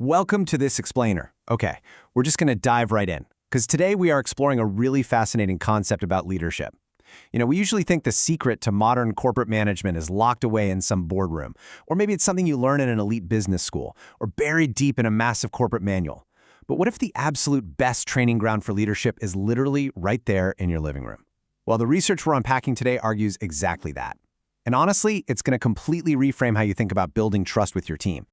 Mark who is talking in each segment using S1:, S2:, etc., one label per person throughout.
S1: Welcome to this explainer. Okay, we're just going to dive right in, because today we are exploring a really fascinating concept about leadership. We usually think the secret to modern corporate management is locked away in some boardroom, or maybe it's something you learn in an elite business school, or buried deep in a massive corporate manual. But what if the absolute best training ground for leadership is literally right there in your living room? Well, the research we're unpacking today argues exactly that. And honestly, it's going to completely reframe how you think about building trust with your team.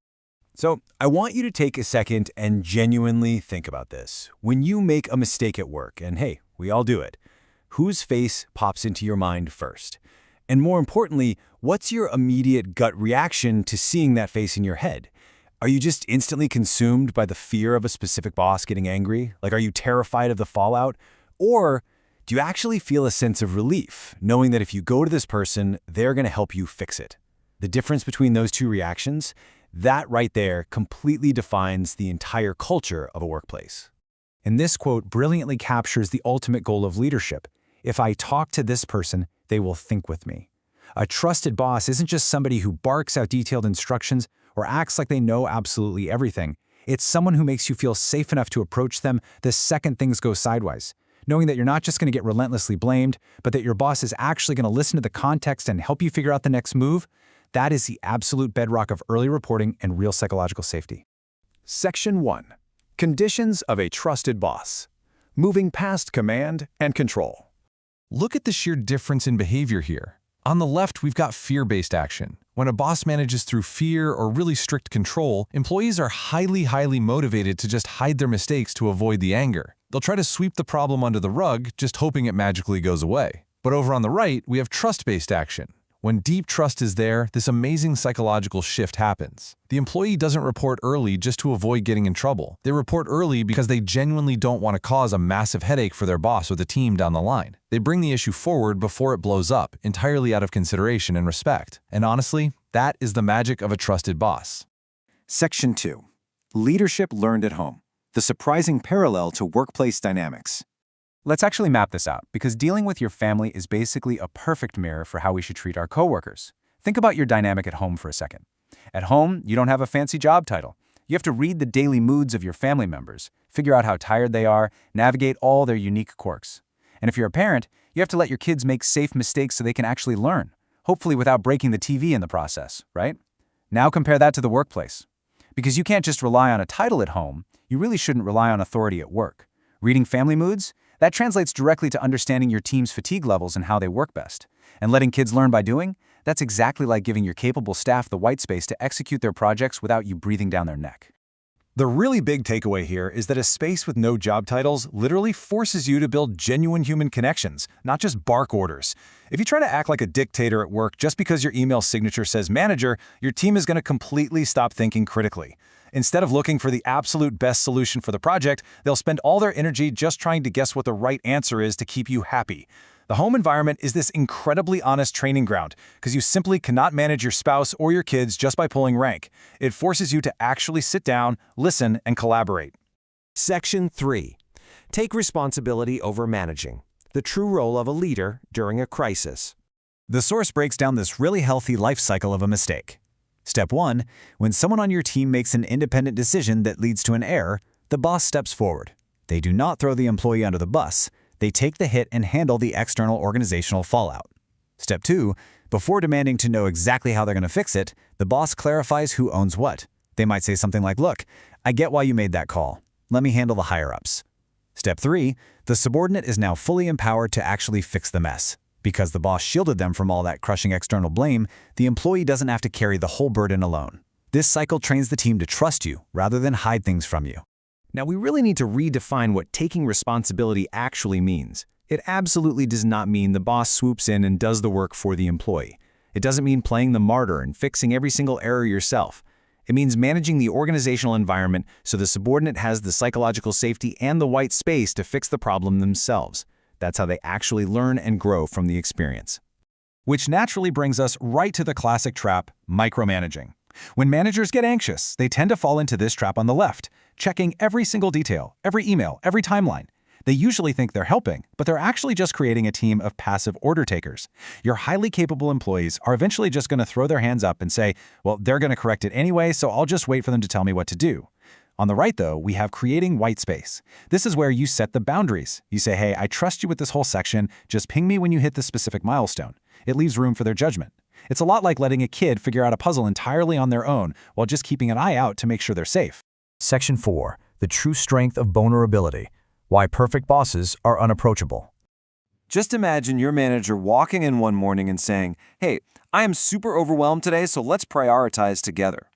S2: So I want you to take a second and genuinely think about this. When you make a mistake at work, and hey, we all do it, whose face pops into your mind first? And more importantly, what's your immediate gut reaction to seeing that face in your head? Are you just instantly consumed by the fear of a specific boss getting angry? Like, are you terrified of the fallout? Or do you actually feel a sense of relief, knowing that if you go to this person, they're going to help you fix it? The difference between those two reactions, that right there completely defines the entire culture of a workplace. And this quote brilliantly captures the ultimate goal of leadership. If I talk to this person, they will think with me. A trusted boss isn't just somebody who barks out detailed instructions or acts like they know absolutely everything. It's someone who makes you feel safe enough to approach them the second things go sideways, knowing that you're not just going to get relentlessly blamed, but that your boss is actually going to listen to the context and help you figure out the next move. That is the absolute bedrock of early reporting and real psychological safety.
S3: Section 1. Conditions of a trusted boss. Moving past command and control.
S4: Look at the sheer difference in behavior here. On the left, we've got fear-based action. When a boss manages through fear or really strict control, employees are highly motivated to just hide their mistakes to avoid the anger. They'll try to sweep the problem under the rug, just hoping it magically goes away. But over on the right, we have trust-based action. When deep trust is there, this amazing psychological shift happens. The employee doesn't report early just to avoid getting in trouble. They report early because they genuinely don't want to cause a massive headache for their boss or the team down the line. They bring the issue forward before it blows up, entirely out of consideration and respect. And honestly, that is the magic of a trusted boss.
S3: Section 2. Leadership learned at home. The surprising parallel to workplace dynamics.
S1: Let's actually map this out, because dealing with your family is basically a perfect mirror for how we should treat our coworkers. Think about your dynamic at home for a second. At home, you don't have a fancy job title. You have to read the daily moods of your family members, figure out how tired they are, navigate all their unique quirks. And if you're a parent, you have to let your kids make safe mistakes so they can actually learn, hopefully without breaking the TV in the process, right? Now compare that to the workplace. Because you can't just rely on a title at home, you really shouldn't rely on authority at work. Reading family moods? That translates directly to understanding your team's fatigue levels and how they work best. And letting kids learn by doing? That's exactly like giving your capable staff the white space to execute their projects without you breathing down their neck.
S2: The really big takeaway here is that a space with no job titles literally forces you to build genuine human connections, not just bark orders. If you try to act like a dictator at work just because your email signature says manager, your team is going to completely stop thinking critically. Instead of looking for the absolute best solution for the project, they'll spend all their energy just trying to guess what the right answer is to keep you happy. The home environment is this incredibly honest training ground, because you simply cannot manage your spouse or your kids just by pulling rank. It forces you to actually sit down, listen, and collaborate.
S5: Section 3. Take responsibility over managing. The true role of a leader during a crisis.
S2: The source breaks down this really healthy life cycle of a mistake. Step 1. When someone on your team makes an independent decision that leads to an error, the boss steps forward. They do not throw the employee under the bus. They take the hit and handle the external organizational fallout. Step 2. Before demanding to know exactly how they're going to fix it, the boss clarifies who owns what. They might say something like, "Look, I get why you made that call. Let me handle the higher-ups." Step 3. The subordinate is now fully empowered to actually fix the mess. Because the boss shielded them from all that crushing external blame, the employee doesn't have to carry the whole burden alone. This cycle trains the team to trust you rather than hide things from you.
S1: Now, we really need to redefine what taking responsibility actually means. It absolutely does not mean the boss swoops in and does the work for the employee. It doesn't mean playing the martyr and fixing every single error yourself. It means managing the organizational environment so the subordinate has the psychological safety and the white space to fix the problem themselves. That's how they actually learn and grow from the experience.
S4: Which naturally brings us right to the classic trap, micromanaging. When managers get anxious, they tend to fall into this trap on the left, checking every single detail, every email, every timeline. They usually think they're helping, but they're actually just creating a team of passive order takers. Your highly capable employees are eventually just going to throw their hands up and say, well, they're going to correct it anyway, so I'll just wait for them to tell me what to do.
S1: On the right, though, we have creating white space. This is where you set the boundaries. You say, hey, I trust you with this whole section. Just ping me when you hit this specific milestone. It leaves room for their judgment. It's a lot like letting a kid figure out a puzzle entirely on their own while just keeping an eye out to make sure they're safe.
S2: Section 4. The true strength of vulnerability. Why perfect bosses are unapproachable.
S5: Just imagine your manager walking in one morning and saying, "Hey, I am super overwhelmed today, so let's prioritize together."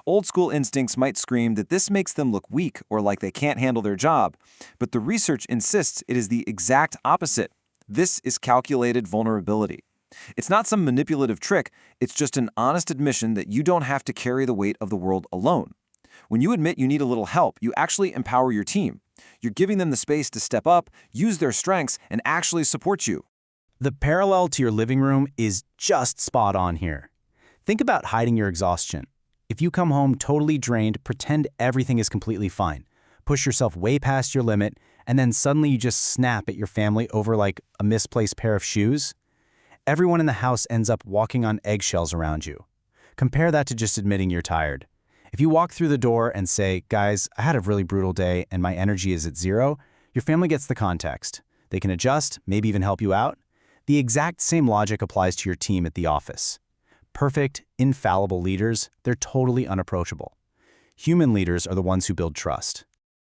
S5: Old school instincts might scream that this makes them look weak or like they can't handle their job, but the research insists it is the exact opposite. This is calculated vulnerability. It's not some manipulative trick, it's just an honest admission that you don't have to carry the weight of the world alone. When you admit you need a little help, you actually empower your team. You're giving them the space to step up, use their strengths, and actually support you.
S6: The parallel to your living room is just spot on here. Think about hiding your exhaustion. If you come home totally drained, pretend everything is completely fine. Push yourself way past your limit, and then suddenly you just snap at your family over like a misplaced pair of shoes. Everyone in the house ends up walking on eggshells around you. Compare that to just admitting you're tired. If you walk through the door and say, guys, I had a really brutal day and my energy is at zero, your family gets the context. They can adjust, maybe even help you out. The exact same logic applies to your team at the office. Perfect, infallible leaders, they're totally unapproachable. Human leaders are the ones who build trust.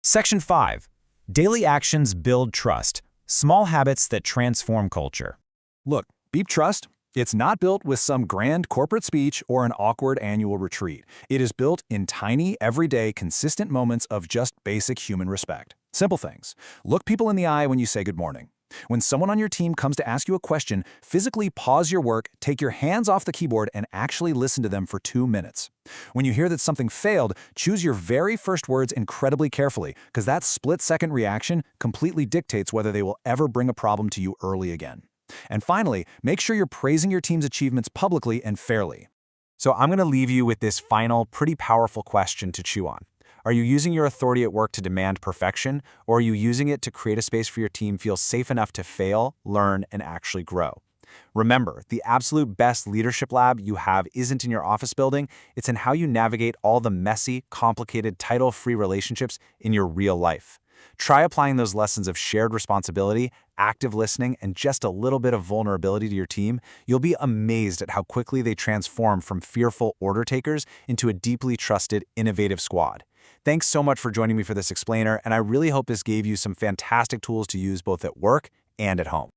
S2: Section 5. Daily actions build trust. Small habits that transform culture.
S3: Look, Beep Trust, it's not built with some grand corporate speech or an awkward annual retreat. It is built in tiny, everyday, consistent moments of just basic human respect. Simple things. Look people in the eye when you say good morning. When someone on your team comes to ask you a question, physically pause your work, take your hands off the keyboard, and actually listen to them for 2 minutes. When you hear that something failed, choose your very first words incredibly carefully, because that split-second reaction completely dictates whether they will ever bring a problem to you early again. And finally, make sure you're praising your team's achievements publicly and fairly.
S1: So I'm going to leave you with this final, pretty powerful question to chew on. Are you using your authority at work to demand perfection, or are you using it to create a space for your team feel safe enough to fail, learn, and actually grow? Remember, the absolute best leadership lab you have isn't in your office building, it's in how you navigate all the messy, complicated, title-free relationships in your real life. Try applying those lessons of shared responsibility, active listening, and just a little bit of vulnerability to your team. You'll be amazed at how quickly they transform from fearful order takers into a deeply trusted, innovative squad. Thanks so much for joining me for this explainer, and I really hope this gave you some fantastic tools to use both at work and at home.